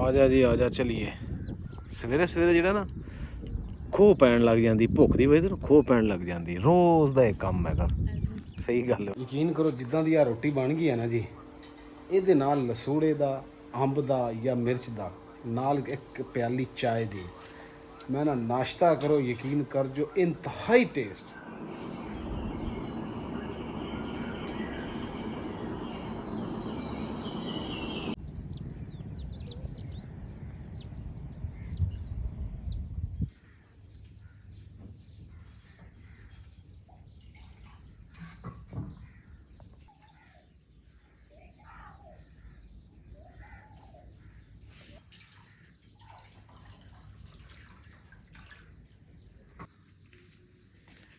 ਆਜਾ ਜੀ ਆਜਾ ਚਲੀਏ। ਸਵੇਰੇ ਸਵੇਰੇ ਜਿਹੜਾ ਨਾ ਖੋਹ ਪੈਣ ਲੱਗ ਜਾਂਦੀ, ਭੁੱਖ ਦੀ ਵਜ੍ਹਾ ਤੋਂ ਖੋਹ ਪੈਣ ਲੱਗ ਜਾਂਦੀ। ਰੋਜ਼ ਦਾ ਇਹ ਕੰਮ ਹੈਗਾ। ਸਹੀ ਗੱਲ ਹੈ। ਯਕੀਨ ਕਰੋ ਜਿੱਦਾਂ ਦੀ ਆ ਰੋਟੀ ਬਣ ਗਈ ਹੈ ਨਾ ਜੀ, ਇਹਦੇ ਨਾਲ ਲਸੂੜੇ ਦਾ, ਅੰਬ ਦਾ ਜਾਂ ਮਿਰਚ ਦਾ, ਨਾਲ ਇੱਕ ਪਿਆਲੀ ਚਾय ਦੀ, ਮੈਂ ਨਾ ਨਾਸ਼ਤਾ ਕਰੋ, ਯਕੀਨ ਕਰ ਜੋ ਇੰਤਹਾਈ ਟੇਸਟ।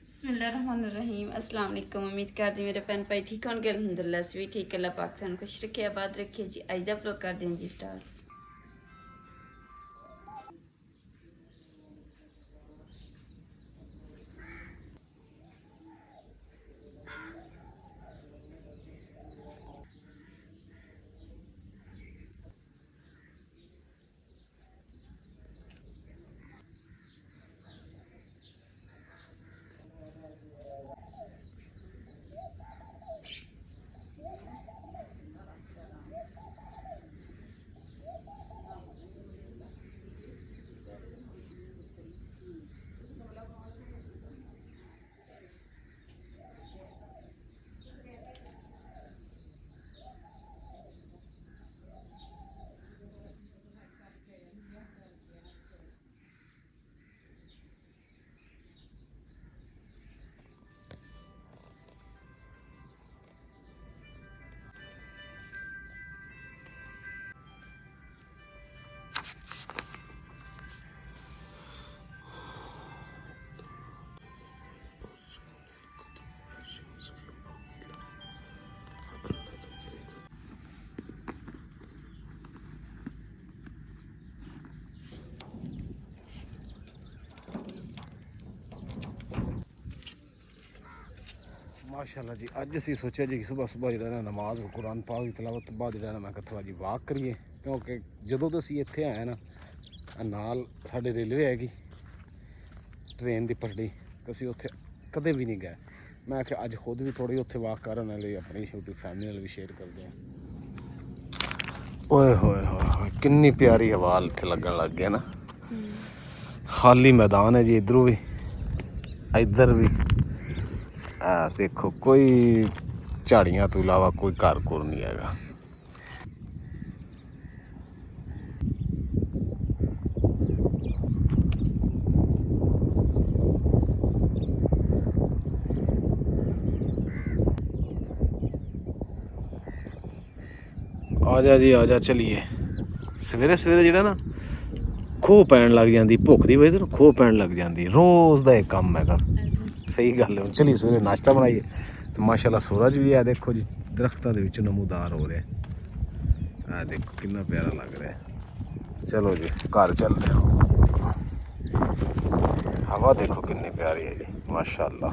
बिस्मिल्लाहिर्रहमानिर्रहीम। अस्सलाम वालेकुम। उम्मीद करती मेरे भैन भाई ठीक होंगे। अल्हम्दुलिल्लाह अस भी ठीक। अल्लाह पाक तुहानू खुश रखे, आबाद रखे जी। अज दा व्लॉग कर दें जी स्टार्ट। ਮਾਸ਼ਾਅੱਲਾ ਜੀ, ਅੱਜ ਅਸੀਂ ਸੋਚਿਆ ਜੀ ਕਿ ਸੁਬਾਹ ਜਿਹੜਾ ਨਾ ਨਮਾਜ਼ ਕੁਰਾਨ ਪਾਕ ਦੀ ਤਲਾਵਤ ਤੋਂ ਬਾਅਦ ਜਿਹੜਾ ਨਾ ਮੈਂ ਕਿਹਾ ਥੋੜ੍ਹਾ ਜੀ ਵਾਕ ਕਰੀਏ, ਕਿਉਂਕਿ ਜਦੋਂ ਤੋਂ ਅਸੀਂ ਇੱਥੇ ਆਏ ਨਾ ਨਾਲ ਸਾਡੇ ਰੇਲਵੇ ਹੈਗੀ ਟ੍ਰੇਨ ਦੀ ਪਟੜੀ, ਅਸੀਂ ਉੱਥੇ ਕਦੇ ਵੀ ਨਹੀਂ ਗਏ। ਮੈਂ ਕਿਹਾ ਅੱਜ ਖੁਦ ਵੀ ਥੋੜ੍ਹੀ ਉੱਥੇ ਵਾਕ ਕਰਨ ਵਾਲੀ ਆਪਣੀ ਛੋਟੀ ਫੈਮਿਲੀ ਨਾਲ ਵੀ ਸ਼ੇਅਰ ਕਰਦੇ ਹਾਂ। ਓਏ ਹੋਏ ਹੋਏ ਹੋਏ, ਕਿੰਨੀ ਪਿਆਰੀ ਹਵਾ ਇੱਥੇ ਲੱਗਣ ਲੱਗ ਗਿਆ ਨਾ। ਖਾਲੀ ਮੈਦਾਨ ਹੈ ਜੀ, ਇੱਧਰੋਂ ਵੀ ਇੱਧਰ ਵੀ। ਆ ਦੇਖੋ, ਕੋਈ ਝਾੜੀਆਂ ਤੋਂ ਇਲਾਵਾ ਕੋਈ ਘਰ ਘੁਰ ਨਹੀਂ ਹੈਗਾ। ਆਜਾ ਜੀ ਆਜਾ ਚਲੀਏ। ਸਵੇਰੇ ਸਵੇਰੇ ਜਿਹੜਾ ਨਾ ਖੋਹ ਪੈਣ ਲੱਗ ਜਾਂਦੀ, ਭੁੱਖ ਦੀ ਵਜ੍ਹਾ ਤੋਂ ਖੋਹ ਪੈਣ ਲੱਗ ਜਾਂਦੀ। ਰੋਜ਼ ਦਾ ਇਹ ਕੰਮ ਹੈਗਾ। ਸਹੀ ਗੱਲ ਹੈ। ਹੁਣ ਚਲੀਏ ਸਵੇਰੇ ਨਾਸ਼ਤਾ ਬਣਾਈਏ। ਤੇ ਮਾਸ਼ਾਅੱਲਾ ਸੂਰਜ ਵੀ ਆ ਦੇਖੋ ਜੀ, ਦਰਖਤਾਂ ਦੇ ਵਿੱਚ ਨਮੂਦਾਰ ਹੋ ਰਿਹਾ। ਆ ਦੇਖੋ ਕਿੰਨਾ ਪਿਆਰਾ ਲੱਗ ਰਿਹਾ। ਚਲੋ ਜੀ ਘਰ ਚੱਲਦੇ ਹਾਂ। ਹਵਾ ਦੇਖੋ ਕਿੰਨੀ ਪਿਆਰੀ ਹੈ ਜੀ, ਮਾਸ਼ਾਅੱਲਾ।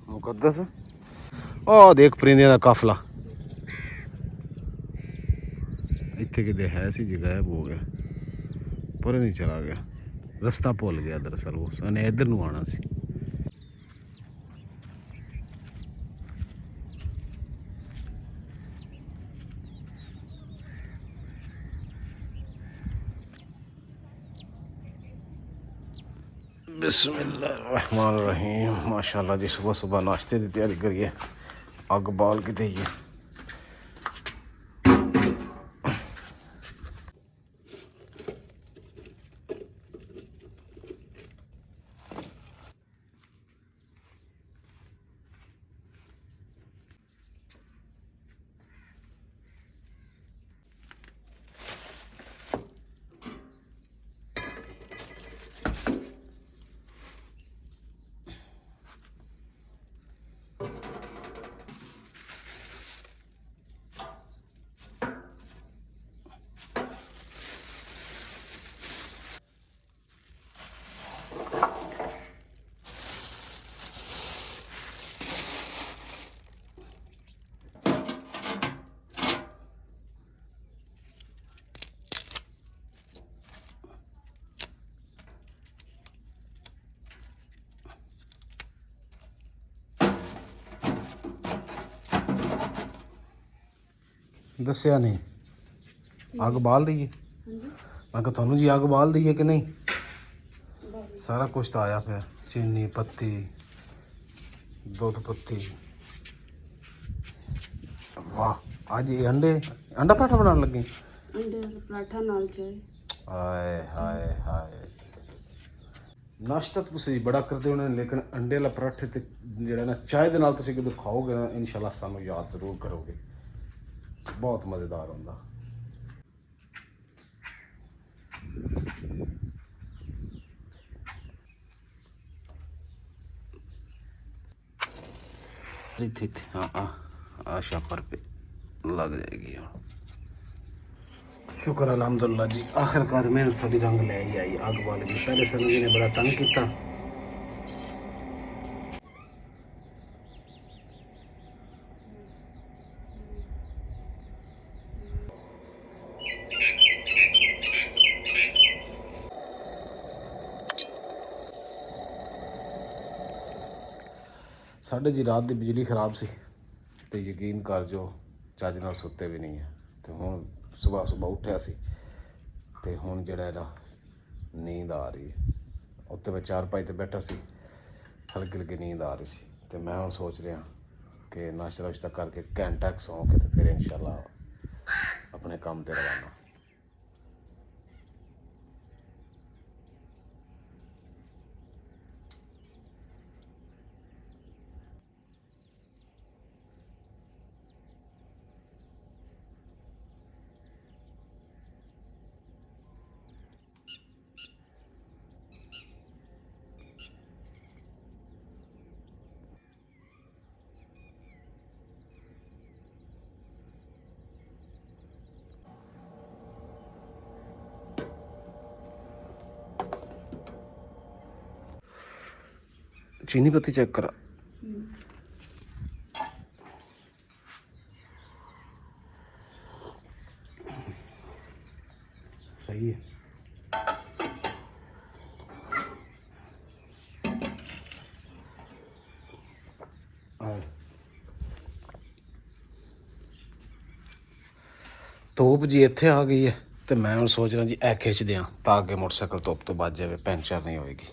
ਮੁਕੱਦਸ ਉਹ ਦੇਖ ਪਰਿੰਦਿਆਂ ਦਾ ਕਾਫਲਾ ਇੱਥੇ ਕਿਤੇ ਹੈ ਸੀ ਜੀ, ਗਾਇਬ ਹੋ ਗਿਆ, ਪਰ ਨਹੀਂ ਚਲਾ ਗਿਆ, ਰਸਤਾ ਭੁੱਲ ਗਿਆ। ਦਰਅਸਲ ਉਹ ਉਹਨੇ ਇੱਧਰ ਨੂੰ ਆਉਣਾ ਸੀ। बिस्मिल्लाहिर्रहमानिर्रहीम। माशाल्लाह जी, सुबह सुबह नाश्ते की तैयारी करिए, अग बाल के देइए। ਦੱਸਿਆ ਨਹੀਂ। ਅੱਗ ਬਾਲ ਦਈਏ? ਮੈਂ ਕਿਹਾ ਤੁਹਾਨੂੰ ਜੀ ਅੱਗ ਬਾਲ ਦਈਏ ਕਿ ਨਹੀਂ? ਸਾਰਾ ਕੁਝ ਤਾਂ ਆਇਆ ਫਿਰ, ਚੀਨੀ ਪੱਤੀ, ਦੁੱਧ ਪੱਤੀ। ਵਾਹ, ਅੱਜ ਇਹ ਅੰਡਾ ਪਰਾਠਾ ਬਣਾਉਣ ਲੱਗੇ? ਅੰਡੇ ਵਾਲਾ ਪਰਾਠਾ ਨਾਲ ਚਾਹੀ। ਹਾਏ ਹਾਏ ਹਾਏ, ਨਾਸ਼ਤਾ ਤਾਂ ਤੁਸੀਂ ਬੜਾ ਕਰਦੇ ਹੋਣੇ, ਲੇਕਿਨ ਅੰਡੇ ਵਾਲਾ ਪਰਾਠੇ ਤੇ ਜਿਹੜਾ ਨਾ ਚਾਹ ਦੇ ਨਾਲ ਤੁਸੀਂ ਕਿਤੇ ਖਾਓਗੇ ਨਾ, ਇਨਸ਼ਾਅੱਲਾ ਸਾਨੂੰ ਯਾਦ ਜ਼ਰੂਰ ਕਰੋਗੇ। ਬਹੁਤ ਮਜ਼ੇਦਾਰ ਹੁੰਦਾ। ਇੱਥੇ ਹਾਂ ਆ ਸ਼ਾਪਰ पे लग जाएगी। शुक्र अलहमदुल्ला जी, आखिरकार मेहनत साड़ी रंग ले ही आई। अग बाल गई। पहले सनु जी ने बड़ा तंग किया। साढ़े जी रात की बिजली खराब सी ते यकीन कर जो ਚੱਜ ਨਾਲ ਸੁੱਤੇ ਵੀ ਨਹੀਂ ਹੈ। ਤੇ ਹੁਣ ਸੁਬਾਹ ਉੱਠਿਆ ਸੀ ਤੇ ਹੁਣ ਜਿਹੜਾ ਨਾ ਨੀਂਦ ਆ ਰਹੀ ਹੈ। ਉੱਤੇ ਮੈਂ ਚਾਰਪਾਈ ਤੇ ਬੈਠਾ ਸੀ, ਹਲਕੀ ਹਲਕੀ ਨੀਂਦ ਆ ਰਹੀ ਸੀ ਤੇ ਮੈਂ ਹੁਣ ਸੋਚ ਰਿਹਾ ਕਿ ਨਾਸ਼ਤਾ ਕਰਕੇ ਘੰਟਾ ਕੁ ਸੌਂ ਕੇ ਤੇ ਫਿਰ ਇਨਸ਼ਾਅੱਲਾ ਆਪਣੇ ਕੰਮ ਤੇ ਰਵਾਨਾ। चीनी पत्ती चेक करा। सही है। ਧੁੱਪ ਜੀ ਇੱਥੇ ਆ ਗਈ ਹੈ ਤੇ ਮੈਂ ਹੁਣ ਸੋਚ ਰਿਹਾ ਜੀ ਇਹ ਖਿੱਚ ਦਿਆਂ ਤਾਂ ਕਿ ਮੋਟਰਸਾਈਕਲ ਧੁੱਪ ਤੋਂ ਬਚ ਜਾਵੇ, ਪੈਂਚਰ ਨਹੀਂ ਹੋਏਗੀ।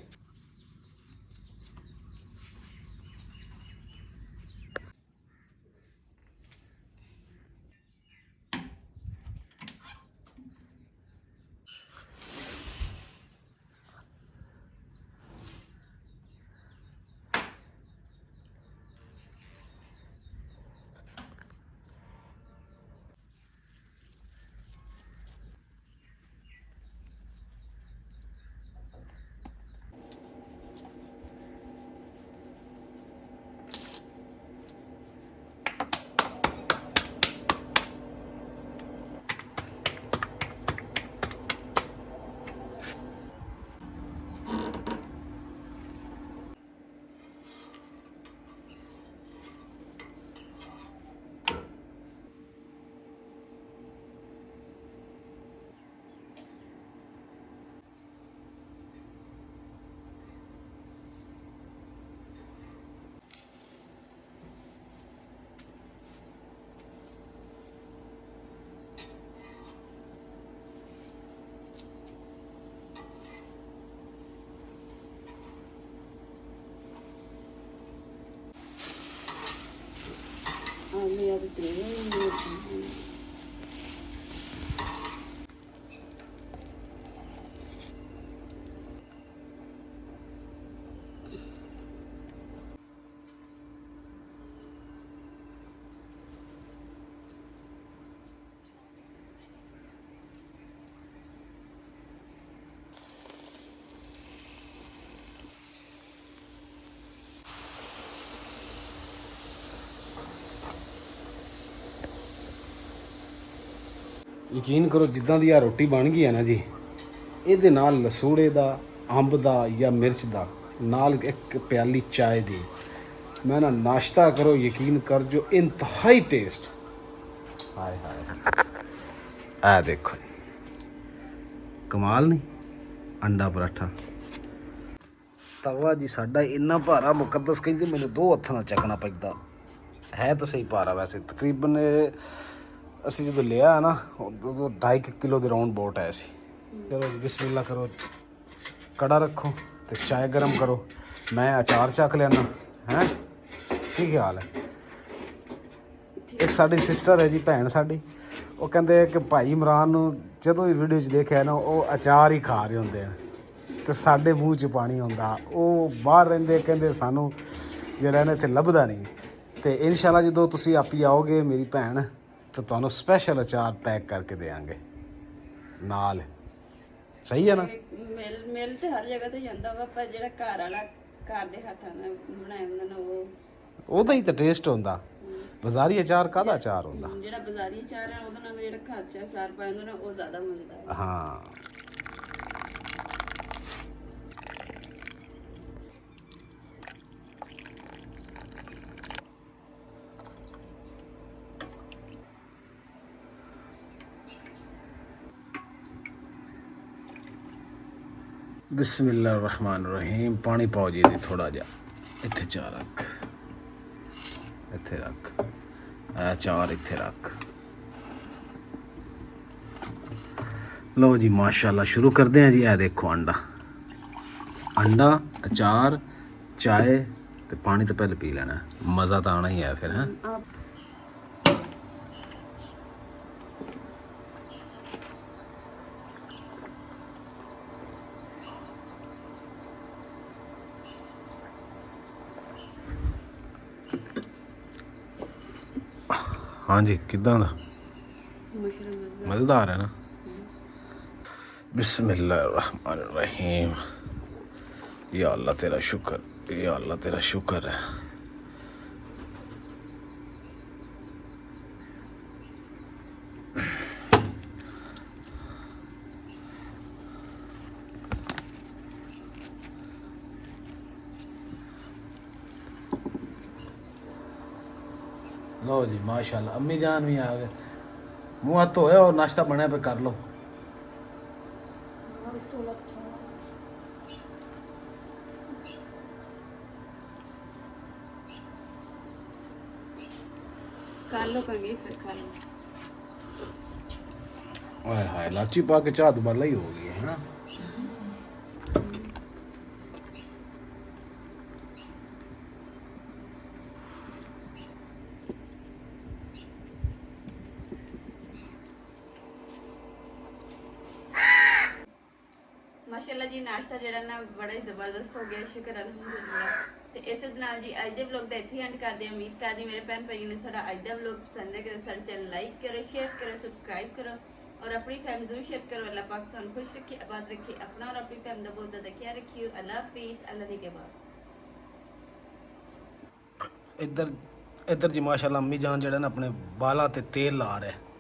ਯਕੀਨ ਕਰੋ ਜਿੱਦਾਂ ਦੀ ਆ ਰੋਟੀ ਬਣ ਗਈ ਹੈ ਨਾ ਜੀ, ਇਹਦੇ ਨਾਲ ਲਸੂੜੇ ਦਾ, ਅੰਬ ਦਾ ਜਾਂ ਮਿਰਚ ਦਾ, ਨਾਲ ਇੱਕ ਪਿਆਲੀ ਚਾय ਦੀ, ਮੈਂ ਨਾ ਨਾਸ਼ਤਾ ਕਰੋ, ਯਕੀਨ ਕਰ ਜੋ ਇੰਤਹਾਈ ਟੇਸਟ। ਹਾਏ ਹਾਏ, ਆ ਦੇਖੋ ਕਮਾਲ ਨਹੀਂ, ਅੰਡਾ ਪਰਾਠਾ। ਤਵਾ ਜੀ ਸਾਡਾ ਇੰਨਾ ਭਾਰਾ, ਮੁਕੱਦਸ ਕਹਿੰਦੇ ਮੈਨੂੰ 2 ਹੱਥਾਂ ਨਾਲ ਚੱਕਣਾ ਪੈਂਦਾ ਹੈ। ਤਾਂ ਸਹੀ ਭਾਰਾ ਵੈਸੇ, ਤਕਰੀਬਨ ਅਸੀਂ ਜਦੋਂ ਲਿਆ ਨਾ ਉਦੋਂ 2.5 ਕਿਲੋ ਦੇ ਰਾਉਂਡ ਬੋਟ ਆਇਆ ਸੀ। ਚਲੋ ਜੀ ਬਿਸਮਿਲ੍ਲਾ ਕਰੋ, ਕੜਾ ਰੱਖੋ ਤੇ ਚਾय ਗਰਮ ਕਰੋ। ਮੈਂ ਅਚਾਰ ਚੱਕ ਲੈਣਾ ਹੈ। ਕੀ ਖਿਆਲ ਹੈ? ਇੱਕ ਸਾਡੀ ਸਿਸਟਰ ਹੈ ਜੀ, ਭੈਣ ਸਾਡੀ, ਉਹ ਕਹਿੰਦੇ ਕਿ ਭਾਈ ਇਮਰਾਨ ਨੂੰ ਜਦੋਂ ਵੀ ਵੀਡੀਓ 'ਚ ਦੇਖਿਆ ਨਾ ਉਹ ਅਚਾਰ ਹੀ ਖਾ ਰਹੇ ਹੁੰਦੇ ਆ ਤੇ ਸਾਡੇ ਮੂੰਹ 'ਚ ਪਾਣੀ ਆਉਂਦਾ। ਉਹ ਬਾਹਰ ਰਹਿੰਦੇ, ਕਹਿੰਦੇ ਸਾਨੂੰ ਜਿਹੜਾ ਨਾ ਇੱਥੇ ਲੱਭਦਾ ਨਹੀਂ। ਤੇ ਇਨਸ਼ਾਅੱਲਾ ਜਦੋਂ ਤੁਸੀਂ ਆਪੀ ਆਓਗੇ ਮੇਰੀ ਭੈਣ, ਤਾਂ ਤੁਹਾਨੂੰ ਸਪੈਸ਼ਲ ਅਚਾਰ ਪੈਕ ਕਰਕੇ ਦੇਵਾਂਗੇ ਨਾਲ। ਸਹੀ ਹੈ ਨਾ? ਮਿਲ ਤੇ ਹਰ ਜਗ੍ਹਾ ਤੇ ਜਾਂਦਾ ਵਾ, ਪਰ ਜਿਹੜਾ ਘਰ ਵਾਲਾ ਘਰ ਦੇ ਹੱਥਾਂ ਨਾਲ ਬਣਾਇਆ ਹੁੰਦਾ ਨਾ ਉਹਦਾ ਹੀ ਤਾਂ ਟੇਸਟ ਹੁੰਦਾ। ਬਾਜ਼ਾਰੀ ਅਚਾਰ ਕਾਹਦਾ ਅਚਾਰ ਹੁੰਦਾ? ਜਿਹੜਾ ਬਾਜ਼ਾਰੀ ਅਚਾਰ ਹੈ ਉਹਦੇ ਨਾਲ ਜਿਹੜਾ ਘਰ 'ਚ ਅਚਾਰ ਪਾਇਆ ਹੁੰਦਾ ਨਾ ਉਹ ਜ਼ਿਆਦਾ ਮਜ਼ੇਦਾਰ ਹੈ। ਹਾਂ। ਬਿਸਮਿਲ੍ਲਾ ਰਹਿਮਾਨ ਰਹੀਮ। ਪਾਣੀ ਪਾਓ ਜੀ ਇਹਦੇ ਥੋੜਾ ਜਿਹਾ। ਇੱਥੇ ਚਾਹ ਰੱਖ, ਇੱਥੇ ਰੱਖ, ਇਹ ਚਾਰ ਇੱਥੇ ਰੱਖ। ਲਓ ਜੀ ਮਾਸ਼ਾਅੱਲਾ ਸ਼ੁਰੂ ਕਰਦੇ ਹਾਂ ਜੀ। ਇਹ ਦੇਖੋ ਅੰਡਾ, ਅੰਡਾ, ਅਚਾਰ, ਚਾय ਤੇ ਪਾਣੀ ਤਾਂ ਪਹਿਲੇ ਪੀ ਲੈਣਾ। ਮਜ਼ਾ ਤਾਂ ਆਉਣਾ ਹੀ ਹੈ ਫਿਰ। ਹੈ ਹਾਂਜੀ, ਕਿੱਦਾਂ ਦਾ? ਮਜ਼ੇਦਾਰ ਹੈ ਨਾ? ਬਿਸਮਿल्लाह रहमान रहीम। या अल्लाह तेरा शुक्र, या अल्लाह तेरा शुक्र है। लो जी माशाल्लाह, अम्मी जान भी आ गए। मुँह हाथ धोए और नाश्ता बना पे कर लो। ਕਰ ਲੋ ਕੰਗੀ ਫਿਰ ਖਾ ਲੋ। हाय हाय, इलाची पा के चाह दुबाला ही हो गई है ना। ਮਾਸ਼ਾਅੱਲਾ ਜੀ ਨਾਸ਼ਤਾ ਜਿਹੜਾ ਨਾ ਬੜਾ ਹੀ ਜ਼ਬਰਦਸਤ ਹੋ ਗਿਆ। ਸ਼ੁਕਰ ਅਲਹਮਦੁਲਿਲਾ। ਤੇ ਇਸੇ ਦੇ ਨਾਲ ਜੀ ਅੱਜ ਦੇ ਵਲੌਗ ਦਾ ਇੱਥੇ ਐਂਡ ਕਰਦੇ ਹਾਂ। ਉਮੀਦ ਕਰਦੀ ਮੇਰੇ ਭੈਣ ਭਾਈਆਂ ਨੂੰ ਸਾਡਾ ਅੱਜ ਦਾ ਵਲੌਗ ਪਸੰਦ ਹੈ। ਸਾਡੇ ਚੈਨਲ ਲਾਈਕ ਕਰੋ, ਸ਼ੇਅਰ ਕਰੋ, ਸਬਸਕ੍ਰਾਈਬ ਕਰੋ और अपनी फैमिली जरूर शेयर करो। अल्लाह पाक ਤੁਹਾਨੂੰ खुश रखे, आबाद रखे, अपना और अपनी फैमिली का बहुत ज़्यादा ख्याल रखियो। अल्लाह हाफिज़, अल्लाह ने के बाद ਇੱਧਰ ਇੱਧਰ ਜੀ ਮਾਸ਼ਾਅੱਲਾ ਅੰਮੀ ਜਾਨ ਜਿਹੜਾ ਨਾ ਆਪਣੇ ਬਾਲਾਂ ਤੇ ਤੇਲ ਲਾ ਰਿਹਾ।